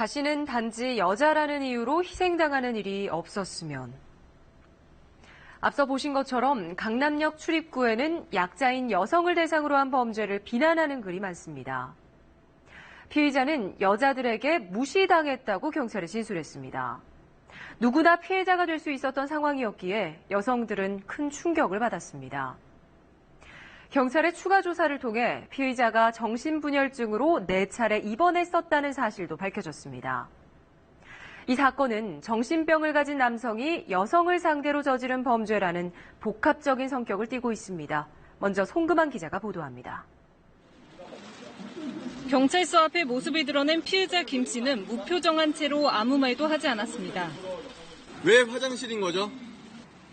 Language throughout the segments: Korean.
다시는 단지 여자라는 이유로 희생당하는 일이 없었으면. 앞서 보신 것처럼 강남역 출입구에는 약자인 여성을 대상으로 한 범죄를 비난하는 글이 많습니다. 피의자는 여자들에게 무시당했다고 경찰에 진술했습니다. 누구나 피해자가 될 수 있었던 상황이었기에 여성들은 큰 충격을 받았습니다. 경찰의 추가 조사를 통해 피의자가 정신분열증으로 4차례 입원했었다는 사실도 밝혀졌습니다. 이 사건은 정신병을 가진 남성이 여성을 상대로 저지른 범죄라는 복합적인 성격을 띠고 있습니다. 먼저 송금한 기자가 보도합니다. 경찰서 앞에 모습을 드러낸 피의자 김 씨는 무표정한 채로 아무 말도 하지 않았습니다. 왜 화장실인 거죠?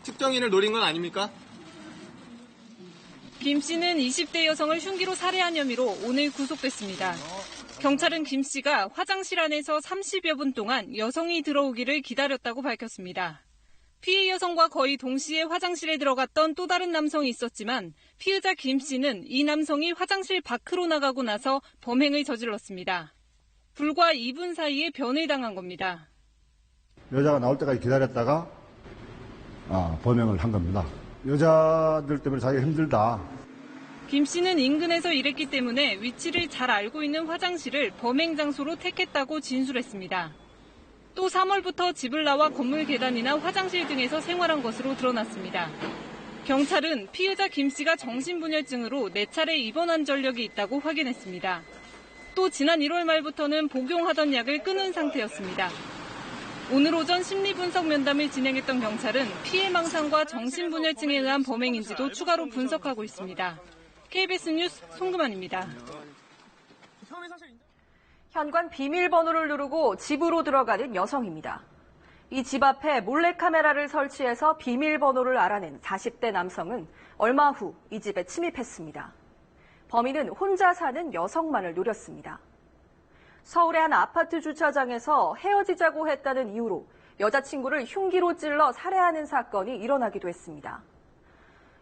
특정인을 노린 건 아닙니까? 김 씨는 20대 여성을 흉기로 살해한 혐의로 오늘 구속됐습니다. 경찰은 김 씨가 화장실 안에서 30여 분 동안 여성이 들어오기를 기다렸다고 밝혔습니다. 피해 여성과 거의 동시에 화장실에 들어갔던 또 다른 남성이 있었지만 피의자 김 씨는 이 남성이 화장실 밖으로 나가고 나서 범행을 저질렀습니다. 불과 2분 사이에 변을 당한 겁니다. 여자가 나올 때까지 기다렸다가 범행을 한 겁니다. 여자들 때문에 자기가 힘들다. 김 씨는 인근에서 일했기 때문에 위치를 잘 알고 있는 화장실을 범행 장소로 택했다고 진술했습니다. 또 3월부터 집을 나와 건물 계단이나 화장실 등에서 생활한 것으로 드러났습니다. 경찰은 피의자 김 씨가 정신분열증으로 4차례 입원한 전력이 있다고 확인했습니다. 또 지난 1월 말부터는 복용하던 약을 끊은 상태였습니다. 오늘 오전 심리분석 면담을 진행했던 경찰은 피해망상과 정신분열증에 의한 범행인지도 추가로 분석하고 있습니다. KBS 뉴스 송금환입니다. 현관 비밀번호를 누르고 집으로 들어가는 여성입니다. 이 집 앞에 몰래카메라를 설치해서 비밀번호를 알아낸 40대 남성은 얼마 후 이 집에 침입했습니다. 범인은 혼자 사는 여성만을 노렸습니다. 서울의 한 아파트 주차장에서 헤어지자고 했다는 이유로 여자친구를 흉기로 찔러 살해하는 사건이 일어나기도 했습니다.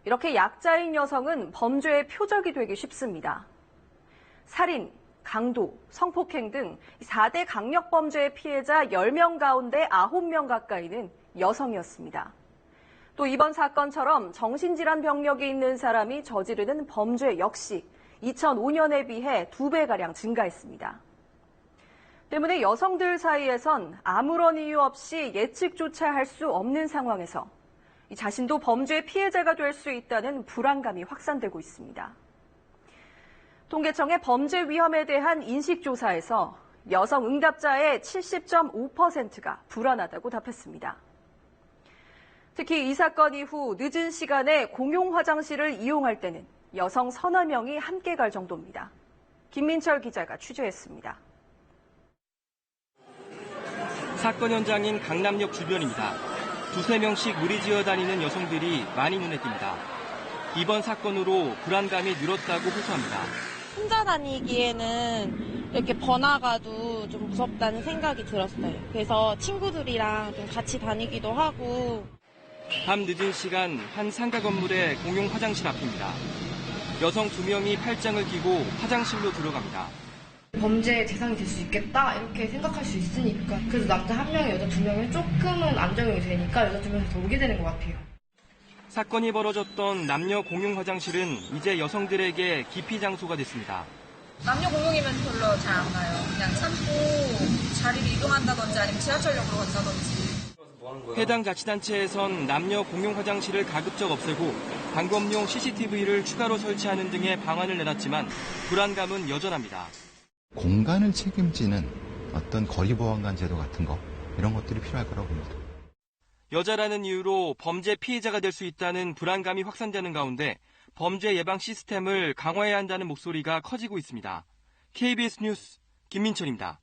이렇게 약자인 여성은 범죄의 표적이 되기 쉽습니다. 살인, 강도, 성폭행 등 4대 강력범죄의 피해자 10명 가운데 9명 가까이는 여성이었습니다. 또 이번 사건처럼 정신질환 병력이 있는 사람이 저지르는 범죄 역시 2005년에 비해 2배가량 증가했습니다. 때문에 여성들 사이에선 아무런 이유 없이 예측조차 할 수 없는 상황에서 자신도 범죄의 피해자가 될 수 있다는 불안감이 확산되고 있습니다. 통계청의 범죄 위험에 대한 인식조사에서 여성 응답자의 70.5%가 불안하다고 답했습니다. 특히 이 사건 이후 늦은 시간에 공용 화장실을 이용할 때는 여성 서너 명이 함께 갈 정도입니다. 김민철 기자가 취재했습니다. 사건 현장인 강남역 주변입니다. 2~3명씩 무리지어 다니는 여성들이 많이 눈에 띕니다. 이번 사건으로 불안감이 늘었다고 호소합니다. 혼자 다니기에는 이렇게 번화가도 좀 무섭다는 생각이 들었어요. 그래서 친구들이랑 좀 같이 다니기도 하고. 밤 늦은 시간 한 상가 건물의 공용 화장실 앞입니다. 여성 2명이 팔짱을 끼고 화장실로 들어갑니다. 범죄의 대상이 될 수 있겠다 이렇게 생각할 수 있으니까 그래서 남자 1명에 여자 2명이 조금은 안정이 되니까 여자 2명이 더 오게 되는 것 같아요. 사건이 벌어졌던 남녀 공용 화장실은 이제 여성들에게 기피 장소가 됐습니다. 남녀 공용이면 별로 잘 안 가요. 그냥 참고 자리를 이동한다든지 아니면 지하철역으로 간다든지. 해당 자치단체에선 남녀 공용 화장실을 가급적 없애고 방범용 CCTV를 추가로 설치하는 등의 방안을 내놨지만 불안감은 여전합니다. 공간을 책임지는 어떤 거리보안관 제도 같은 거 이런 것들이 필요할 거라고 봅니다. 여자라는 이유로 범죄 피해자가 될 수 있다는 불안감이 확산되는 가운데 범죄 예방 시스템을 강화해야 한다는 목소리가 커지고 있습니다. KBS 뉴스 김민철입니다.